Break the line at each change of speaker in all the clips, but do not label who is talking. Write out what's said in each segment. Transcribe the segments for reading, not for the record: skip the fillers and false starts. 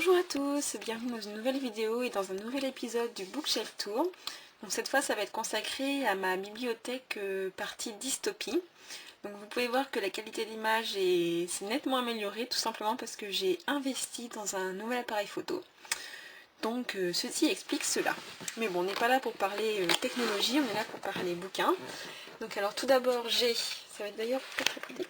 Bonjour à tous, bienvenue dans une nouvelle vidéo et dans un nouvel épisode du Bookshelf Tour. Donc cette fois ça va être consacré à ma bibliothèque partie dystopie. Donc vous pouvez voir que la qualité d'image s'est nettement améliorée, tout simplement parce que j'ai investi dans un nouvel appareil photo. Donc ceci explique cela. Mais bon, on n'est pas là pour parler technologie, on est là pour parler bouquins. Donc alors tout d'abord ça va être d'ailleurs pas très pratique.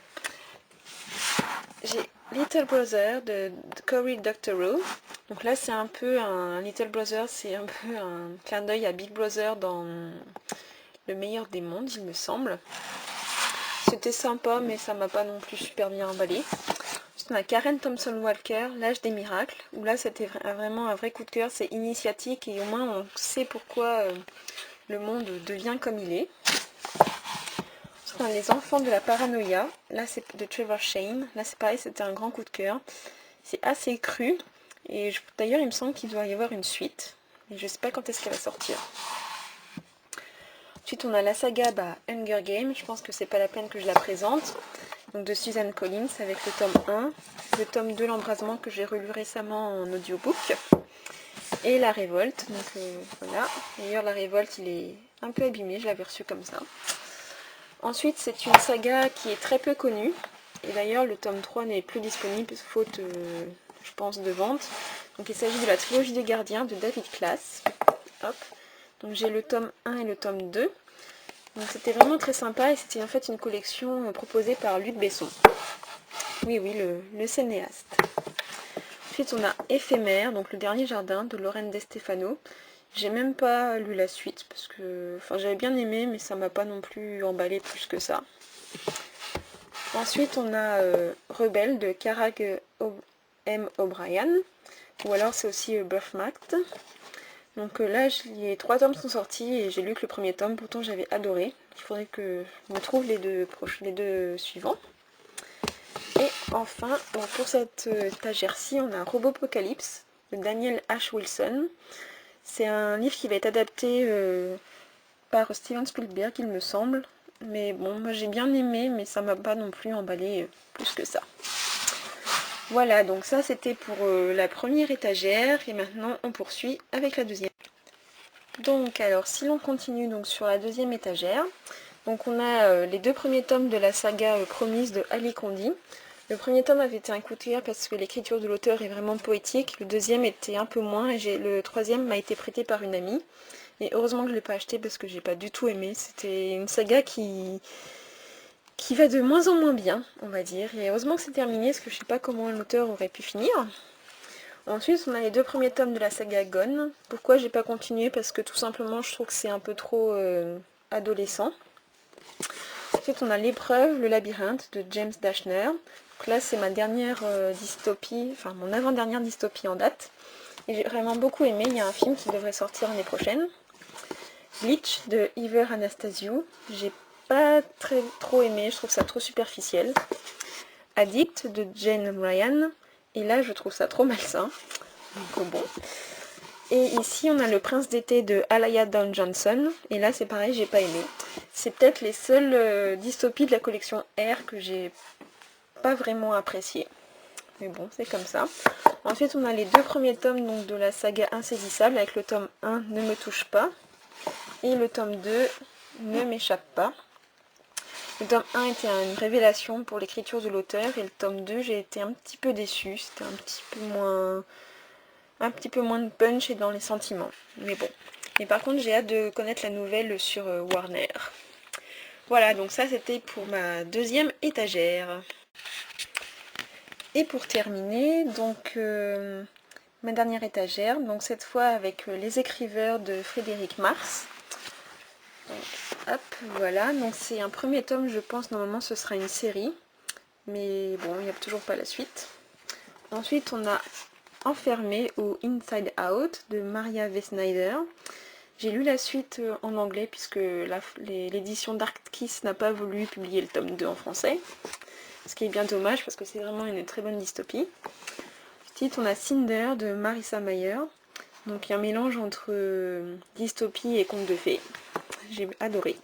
J'ai Little Brother de Cory Doctorow. Donc là c'est un peu un Little Brother, c'est un peu un clin d'œil à Big Brother dans Le Meilleur des Mondes, il me semble. C'était sympa mais ça m'a pas non plus super bien emballé. Ensuite on a Karen Thompson Walker, L'Âge des Miracles, où là c'était vraiment un vrai coup de cœur, c'est initiatique et au moins on sait pourquoi le monde devient comme il est. Dans Les Enfants de la Paranoïa, là c'est de Trevor Shane, là c'est pareil, c'était un grand coup de cœur. C'est assez cru, et d'ailleurs il me semble qu'il doit y avoir une suite, mais je sais pas quand est-ce qu'elle va sortir. Ensuite on a la saga Hunger Games, je pense que c'est pas la peine que je la présente, donc de Suzanne Collins avec le tome 1, le tome 2 L'Embrasement que j'ai relu récemment en audiobook, et La Révolte, donc voilà, d'ailleurs La Révolte il est un peu abîmé, je l'avais reçu comme ça. Ensuite, c'est une saga qui est très peu connue. Et d'ailleurs, le tome 3 n'est plus disponible, faute, je pense, de vente. Donc il s'agit de la trilogie des gardiens de David Klass. Hop. Donc j'ai le tome 1 et le tome 2. Donc c'était vraiment très sympa et c'était en fait une collection proposée par Luc Besson. Oui, le cinéaste. Ensuite, on a Éphémère, donc le dernier jardin de Lorraine De Stefano. J'ai même pas lu la suite parce que j'avais bien aimé mais ça m'a pas non plus emballé plus que ça. Ensuite on a Rebelle de Carag M. O'Brien, ou alors c'est aussi Birthmarked. Donc là les 3 tomes sont sortis et j'ai lu que le premier tome, pourtant j'avais adoré. Il faudrait que je me trouve les deux suivants. Et enfin, pour cette étagère-ci, on a Robopocalypse de Daniel H. Wilson. C'est un livre qui va être adapté par Steven Spielberg, il me semble. Mais bon, moi j'ai bien aimé, mais ça m'a pas non plus emballé plus que ça. Voilà, donc ça c'était pour la première étagère. Et maintenant on poursuit avec la deuxième. Donc alors, si l'on continue donc sur la deuxième étagère, donc on a les 2 premiers tomes de la saga Promise de Ali Kondi. Le premier tome avait été un coup de cœur parce que l'écriture de l'auteur est vraiment poétique. Le deuxième était un peu moins et le troisième m'a été prêté par une amie. Et heureusement que je ne l'ai pas acheté parce que j'ai pas du tout aimé. C'était une saga qui va de moins en moins bien, on va dire. Et heureusement que c'est terminé parce que je sais pas comment l'auteur aurait pu finir. Ensuite, on a les 2 premiers tomes de la saga Gone. Pourquoi j'ai pas continué? Parce que tout simplement, je trouve que c'est un peu trop adolescent. Ensuite, on a L'épreuve, le labyrinthe de James Dashner. Donc là, c'est ma dernière dystopie, enfin mon avant-dernière dystopie en date. Et j'ai vraiment beaucoup aimé. Il y a un film qui devrait sortir l'année prochaine. Bleach de Ever Anastasiou. J'ai pas trop aimé, je trouve ça trop superficiel. Addict de Jane Ryan. Et là, je trouve ça trop malsain. Donc bon. Et ici, on a Le Prince d'été de Alaya Dawn Johnson. Et là, c'est pareil, j'ai pas aimé. C'est peut-être les seules dystopies de la collection R que j'ai pas vraiment appréciées. Mais bon, c'est comme ça. Ensuite, on a les 2 premiers tomes donc, de la saga Insaisissable, avec le tome 1, Ne me touche pas. Et le tome 2, Ne m'échappe pas. Le tome 1 était une révélation pour l'écriture de l'auteur. Et le tome 2, j'ai été un petit peu déçue. C'était un petit peu moins de punch et dans les sentiments. Mais bon. Mais par contre, j'ai hâte de connaître la nouvelle sur Warner. Voilà, donc ça c'était pour ma deuxième étagère. Et pour terminer, donc ma dernière étagère, donc cette fois avec Les Écriveurs de Frédéric Mars. Donc, hop, voilà, donc c'est un premier tome, je pense, normalement ce sera une série. Mais bon, il n'y a toujours pas la suite. Ensuite, on a Enfermé ou Inside Out de Maria V. Snyder. J'ai lu la suite en anglais puisque l'édition Dark Kiss n'a pas voulu publier le tome 2 en français. Ce qui est bien dommage parce que c'est vraiment une très bonne dystopie. Ensuite, on a Cinder de Marissa Mayer. Donc il y a un mélange entre dystopie et conte de fées. J'ai adoré.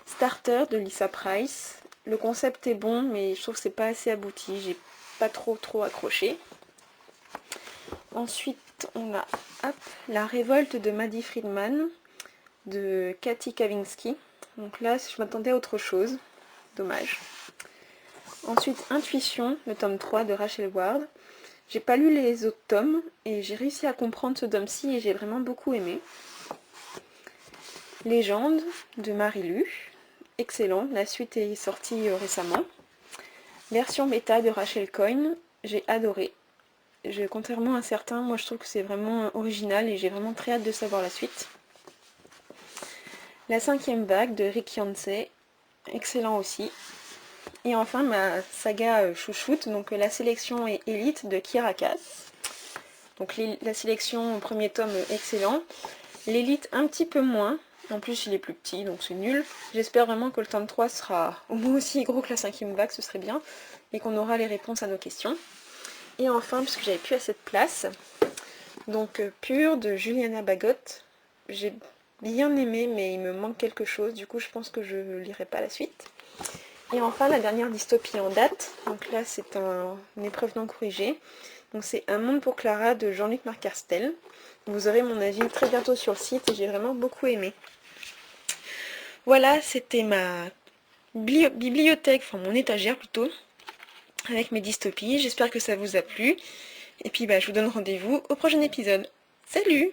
Starter de Lisa Price. Le concept est bon mais je trouve que c'est pas assez abouti. J'ai pas trop accroché. Ensuite, on a La révolte de Maddie Friedman de Cathy Kavinsky. Donc là, je m'attendais à autre chose. Dommage. Ensuite, Intuition, le tome 3 de Rachel Ward. J'ai pas lu les autres tomes et j'ai réussi à comprendre ce tome-ci et j'ai vraiment beaucoup aimé. Légende de Marie-Lu. Excellent, la suite est sortie récemment. Version bêta de Rachel Coyne, j'ai adoré. Contrairement à certains, moi je trouve que c'est vraiment original et j'ai vraiment très hâte de savoir la suite. La 5e vague de Rick Yancey, excellent aussi. Et enfin ma saga chouchoute, donc la sélection et élite de Kiera Cass. Donc la sélection au premier tome excellent, l'élite un petit peu moins, en plus il est plus petit donc c'est nul. J'espère vraiment que le tome 3 sera au moins aussi gros que la 5e vague, ce serait bien, et qu'on aura les réponses à nos questions. Et enfin, puisque j'avais plus assez de place, donc Pure de Juliana Bagot, j'ai bien aimé mais il me manque quelque chose, du coup je pense que je lirai pas la suite. Et enfin la dernière dystopie en date, donc là c'est une épreuve non corrigée, donc c'est Un monde pour Clara de Jean-Luc Marcastel. Vous aurez mon avis très bientôt sur le site et j'ai vraiment beaucoup aimé. Voilà, c'était ma bibliothèque, enfin mon étagère plutôt, avec mes dystopies. J'espère que ça vous a plu. Et puis je vous donne rendez-vous au prochain épisode. Salut!